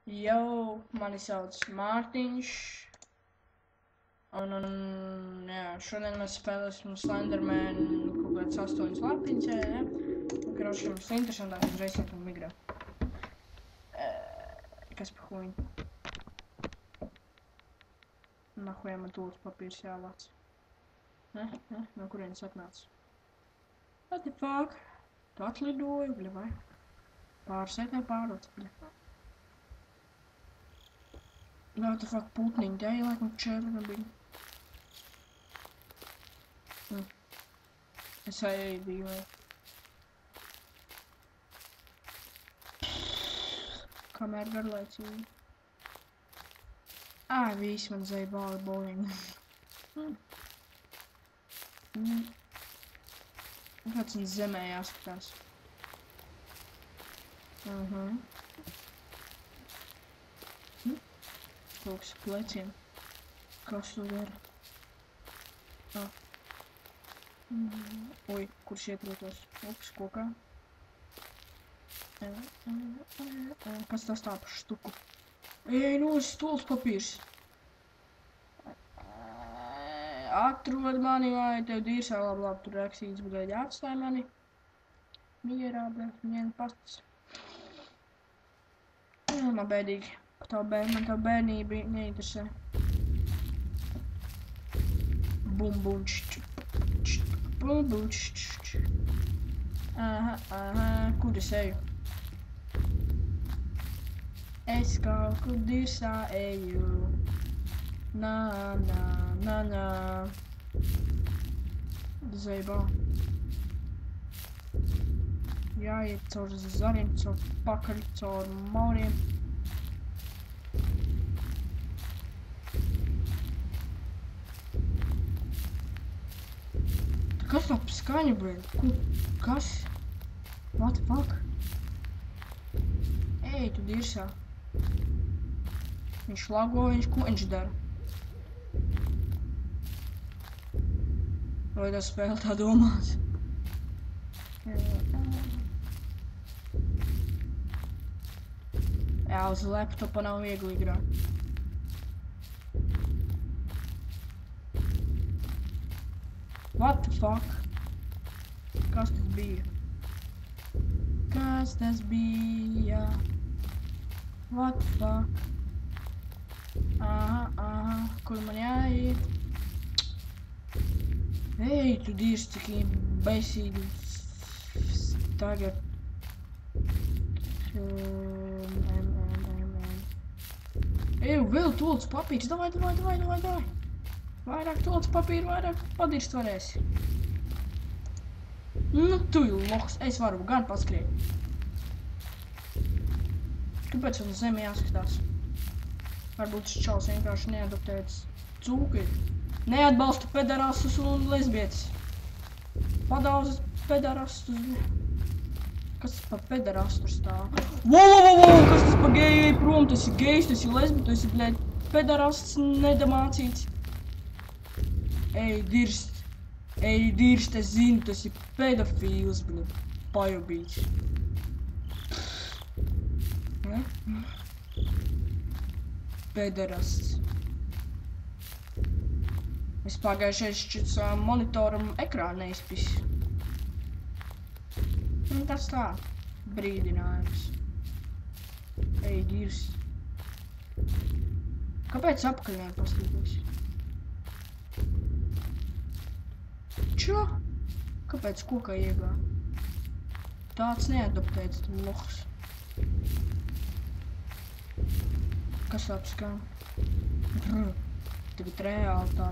Jau, mani sauc Mārtiņš. Un jā, šodien mēs spēlēsim Slenderman kaut kāds 8 lapiņas, jā. Un, kroši, mums interesantāk uzreiz iet migrā. Kas pa huņu? Nahuja man tūlīt papīrs jāvāc. No kurienes atnāc? What the fuck? Tu atlidoju, bļa, vai? Pārsētē pārots, bļa. What the fuck, putniņi, te laikam Černobiļi. Es aidīju, vai? Kamēr garlaicīgi. Viss man zēja bāli bowling. Kāds viņš zemē jāskatās. Kaut pleciem. Kas tu dara? Oi, kurš ieprotos? Ups, kokā. Kas tas tā par štuku? Ej, stols papīrs. Atrod mani, vai tev dīrsā, labi, tur rakstīts, bet jāatstāj mani. Mierā, bet vien pats. Man bēdīgi. Man tā bērnība neinteresē. Bumbunčč. Bumbunčč. Kur es eju? Es kaut kur dirsā eju. Nā. Zeibā. Jāiet caur zariem, caur pakaļ, caur mauriem. Kas tā pa skaņu, bļaļ? Kas? What the fuck? Ej, tu dirsā. Viņš lago, ko viņš dara? Vai tā spēle tā domās? Jā, uz laptopa nav viegli grāt. What the fuck? Kas tas bija? Kas tas bija? What the fuck? Kur man jāiet? Ej, tu dīrs, cik baisīgi tagad. Ej, vēl tolts papīrs, davai. Vairāk tolts papīru, vairāk padirst varēsi. Nu, tu lohs, es varu gan paskriet. Kāpēc man zemi jāskatās? Varbūt šis čals vienkārši neadoptēts cūki. Neatbalsta pedarasus un lesbietes. Padauzas pedarasus. Kas tas par pedarastu stāv? Wow! Kas tas par geju? Prom, tu esi gejs, tu esi lesbi, tu esi, bļēd, pedarasts nedamācīts. Ej, dirst, es zinu, tu esi pedofīls, bļēd, pajobīts. Pedarasts. Es pagājušais šķiet savam monitoram ekrānu neizpis. Tas tā, brīdinājums. Ej, dirs. Kāpēc apakaļ nepaslīdēs? Čo? Kāpēc kokā iegā? Tāds neadoptēts, tu lohs. Kas apskām? Tagad reāli tā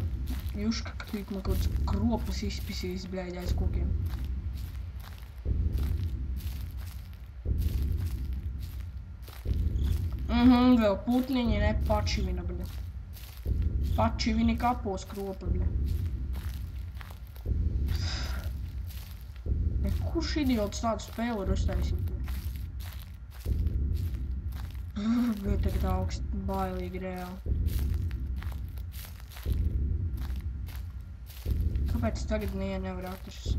juška, ka tīt man kaut kāds kropas izpisīs, bļēģi, aiz kokiem. Vēl putniņi, ne pačivina, bļa. Pačivini kapos kropa, bļa. Kurš idiots tādu spēli var uztaisīt, bļa? Bija tagad augst bailīgi reāli. Kāpēc tagad nevar atrast?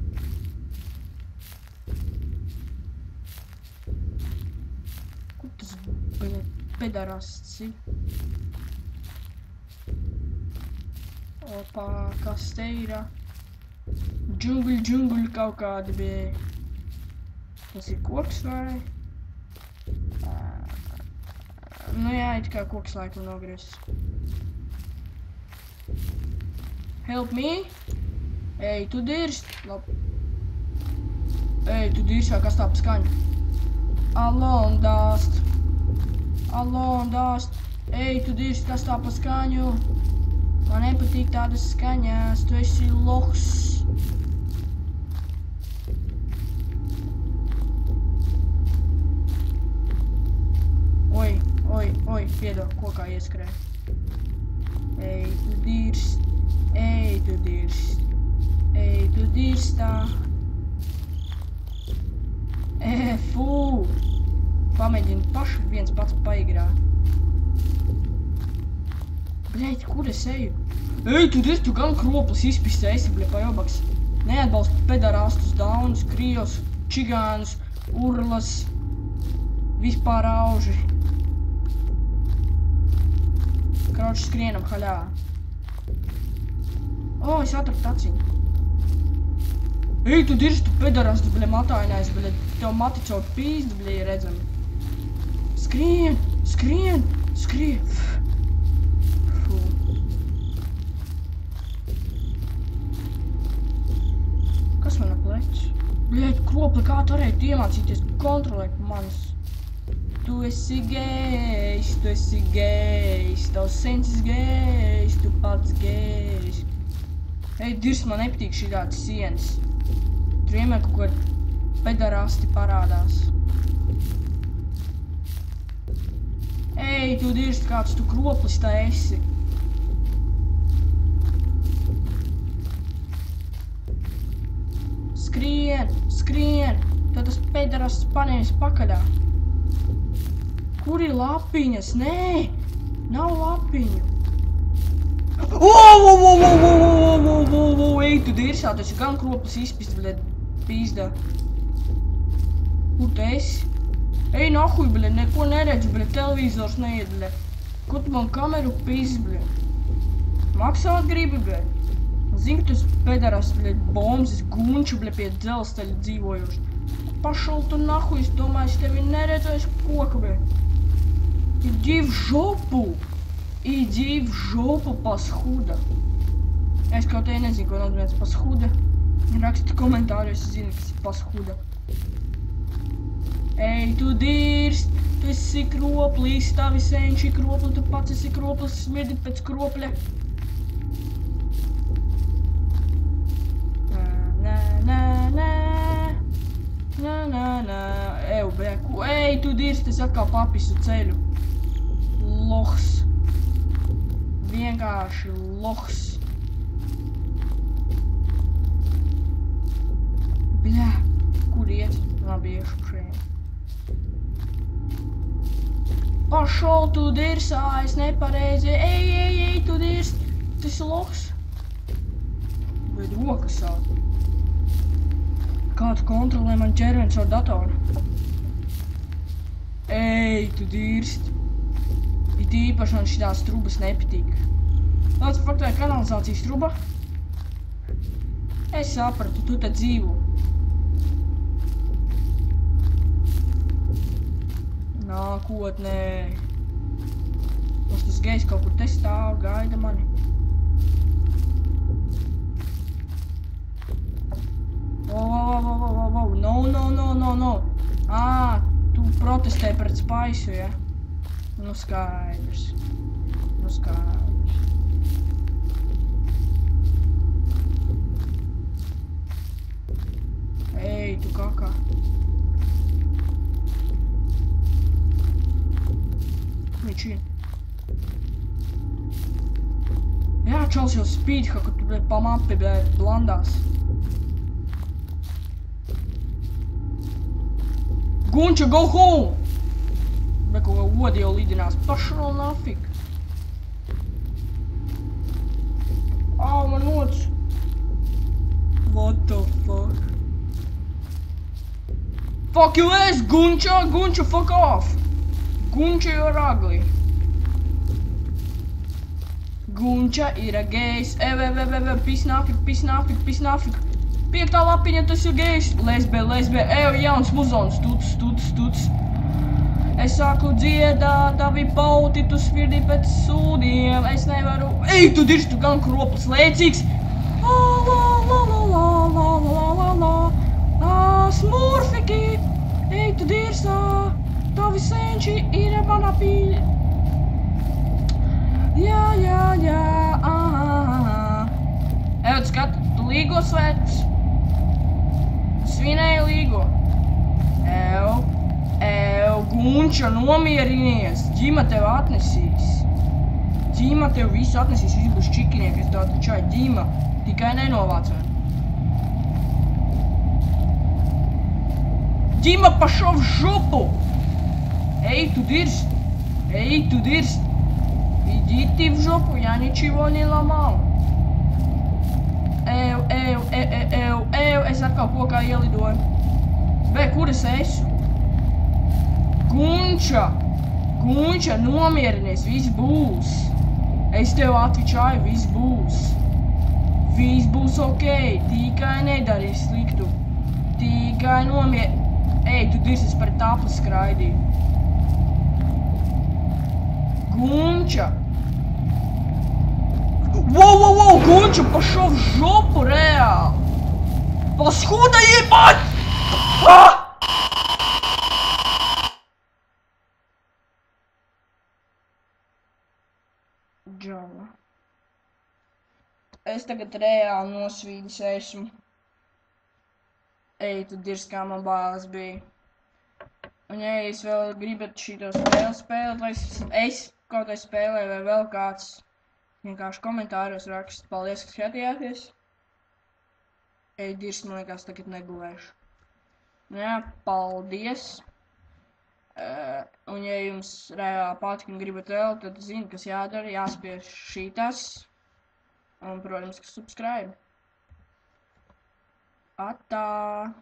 Kur tas, bļa? pedarasts ir. Opā, kas te ir? Džungļi kaut kādi bija. Tas ir koks vai? Nu jā, it kā koks laikam nogriezis. Help me? Ej, tu dirst. Labi. Ej, tu dirst, kas tā pa skaņu? Alone dust. Alone dust. Ej, tu dirst, kas tā pa skaņu? Man nepatīk tādas skaņās, tu esi loks. Oi, piedod, kokā ieskrēja. Ej, tu dirst. Ej, tu dirst. Ej, tu dirstā. Fū. Pamēģini pašu viens pats paigrāt. Bļeļ, kur es eju? Ej, tu dirst, tu gan kroplis izpistē esi, bļeļ, pajobaks. Neatbalstu pedarastus, daunus, krievus, čigānus, urlas, vispār auži. Kroči, skrienam haļā. O, es atradu taciņu. Ej, tu dirst, tu pedarastu, bļeļ, matainājis, bļeļ, tev mati caur pīzdu, bļeļ, redzami. Skrien. Fū. Kas man aplec? Bļeļ, kropli, kā tu varētu iemācīties kontrolēt manis? Tu esi gejs, tavs sensis gejs, tu pats gejs. Ej, dirst, man nepatīk šī tāds sienas. Tur vienmēr kaut ko pedarasti parādās. Ej, tu dirst, kāds tu kroplis tā esi. Skrien, tad tas pedarasts paņēmis pakaļā. Kur ir lapiņas? Nē, nav lapiņu. Ej, tu dirsā, tas ir gan kroplis izpist, bļed, pīzdā. Kur tu esi? Ej, nahuj, bļed, neko neredzu, bļed, televizors neied, bļed. Kur tu man kameru pīz, bļed? Maksāt gribi, bļed? Zinu, tas pedaras, bļed, bombzis, gunču, bļed, pie dzelzceļa dzīvojuši. Pašul tu nahuj, es domāju, es tevi neredzēju koku, bļed. Иди в жопу! Иди в жопу, пасхуда! Es kaut te nezinu, ko nozīmēs pashuda. Raksti komentāros, es zinu, kas ir pashuda. Ej, tu dirst! Tu esi kroplis, tavi senči kropli, tu pats esi kroplis, smirdi pēc kropļa. Eju, bļeku. Ej, tu dirst, es atkal papisu ceļu. Lohs. Vienkārši lohs. Bļā, kur iet? Labi, iešu šeit. Pašol, tu dirsā, es nepareizi. Ej, tu dirst. Tas ir lohs. Bet rokas sāk. Kā tu kontrolē man ķerveni caur datoru? Ej, tu dirst. It īpaši man šitās trubas nepatīk. Tāds faktā ir kanalizācijas truba. Es sapratu, tu te dzīvo. Nākotnē. Mums tas gejs kaut kur te stāv, gaida mani. No. Tu protestē pret spaisu, ja? Nu skaidrs. Ej, tu kakā. Viņš ir. Jā, čals jau spīd, ka tu pa mapi blandās. Gunča, go home! Bet kaut kā odi jau lidinās. Pašro nafik. Au, man noc. What the fuck? Fuck you ass, Gunča! Gunča, fuck off! Gunča ir ugly. Gunča ir gejs. Pisnāfik. Piektā lapiņa, tas ir gejs. Lesbe. Jauns muzons. Tuts. Es sāku dziedāt, tavi pauti, tu svirdi pēc sūdiem. Es nevaru... Ej, tu dirž, tu gan kroplis lēcīgs. Smurfiki. Ej, tu dirsā. Tavi senči ir manā pīļa. Jā. Ev, skat, tu līgo svētus. Svinēji līgo. Ev, Gunča, nomierinies. Ģima tev atnesīs. Ģima tev visu atnesīs, viss būs čikinieki, es tādu čai. Ģima, tikai nenovācē. Ģima, pašov župu! Ej, tu dirst! Идите в жопу, я ничего не ломал. Es atkal kokā ielidoju. Kur es esmu? Gunča, nomierinies, viss būs. Es tev atvičāju, viss būs. Viss būs ok, tikai nedari sliktu. Tikai Ej, tu dirsies par tāpu skraidīju. Gunčа! Воу, Gunča, пошел в жопу, реал! Паскуда ебать! Džava. Es tagad reāli nosvīdis esmu. Ej, tu dirz, kā man bāles bija. Un ja jūs vēl gribat šito spēli spēlēt, lai es kaut vai spēlēju vai vēl kāds, vienkārši komentāros rakst. Paldies, ka skatījāties. Ej, dirz, man liekas, tagad negulēšu. Nu jā, paldies. Un ja jums reāli patīk un gribat vēl, tad zini, kas jādara, jāspiež šītas. Un, protams, ka subscribe. Atā!